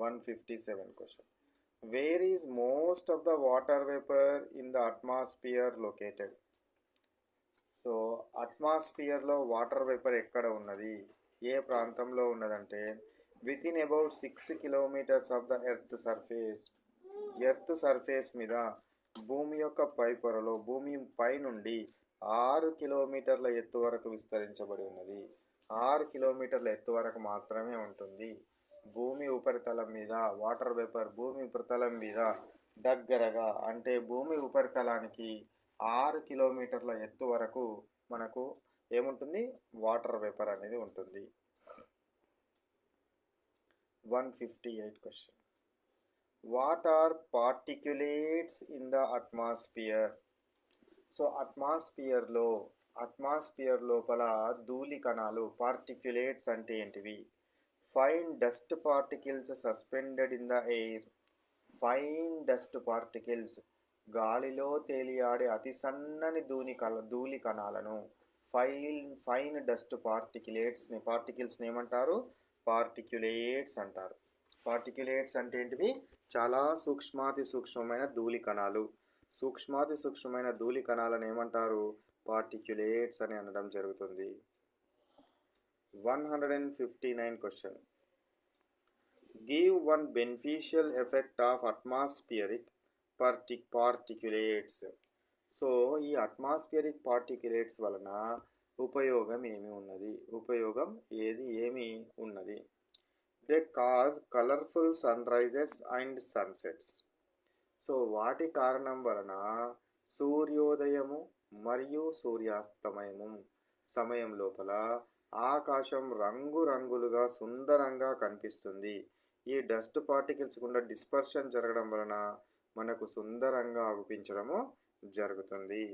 157 question. Where is most of the water vapor in the atmosphere located? So అట్మాస్ఫియర్లో water vapour ఎక్కడ ఉన్నది, ఏ ప్రాంతంలో ఉన్నదంటే within about 6 kilometres of the earth surface మీద భూమి యొక్క పై పొరలో భూమి పై నుండి 6 కిలోమీటర్ల ఎత్తు వరకు విస్తరించబడి ఉన్నది. 6 కిలోమీటర్ల ఎత్తు వరకు మాత్రమే ఉంటుంది. భూమి ఉపరితలం మీద వాటర్ వేపర్ భూమి ఉపరితలం మీద దగ్గరగా అంటే భూమి ఉపరితలానికి 6 కిలోమీటర్ల ఎత్తు వరకు మనకు ఏముంటుంది, వాటర్ వేపర్ అనేది ఉంటుంది. 158 question. What are particulates in the atmosphere? So atmosphere లోపల ధూళి కణాలు పార్టిక్యులేట్స్ అంటే ఏంటివి? Fine dust particles suspended in the air. Fine dust particles గాలిలో తేలియాడే అతి సన్నని ధూళి కణాలను ఫైన్ డస్ట్ పార్టికల్స్ని ఏమంటారు? పార్టిక్యులేట్స్ అంటారు. పార్టిక్యులేట్స్ అంటే ఏంటివి? చాలా సూక్ష్మాతి సూక్ష్మమైన ధూళి కణాలు. సూక్ష్మాతి సూక్ష్మమైన ధూళి కణాలను ఏమంటారు? పార్టిక్యులేట్స్ అని అనడం జరుగుతుంది. 159 question. Give one beneficial effect of atmospheric particulates. So ఈ అట్మాస్ఫియరిక్ పార్టిక్యులేట్స్ వలన ఉపయోగం ఏమి ఉన్నది? They cause colourful sunrises and sunsets. So వాటి కారణం వలన సూర్యోదయము మరియు సూర్యాస్తమయము సమయం లోపల ఆకాశం రంగురంగులుగా సుందరంగా కనిపిస్తుంది. ఈ డస్ట్ పార్టికల్స్ గుండా డిస్పర్షన్ జరగడం వలన మనకు సుందరంగా అగుపించడము జరుగుతుంది.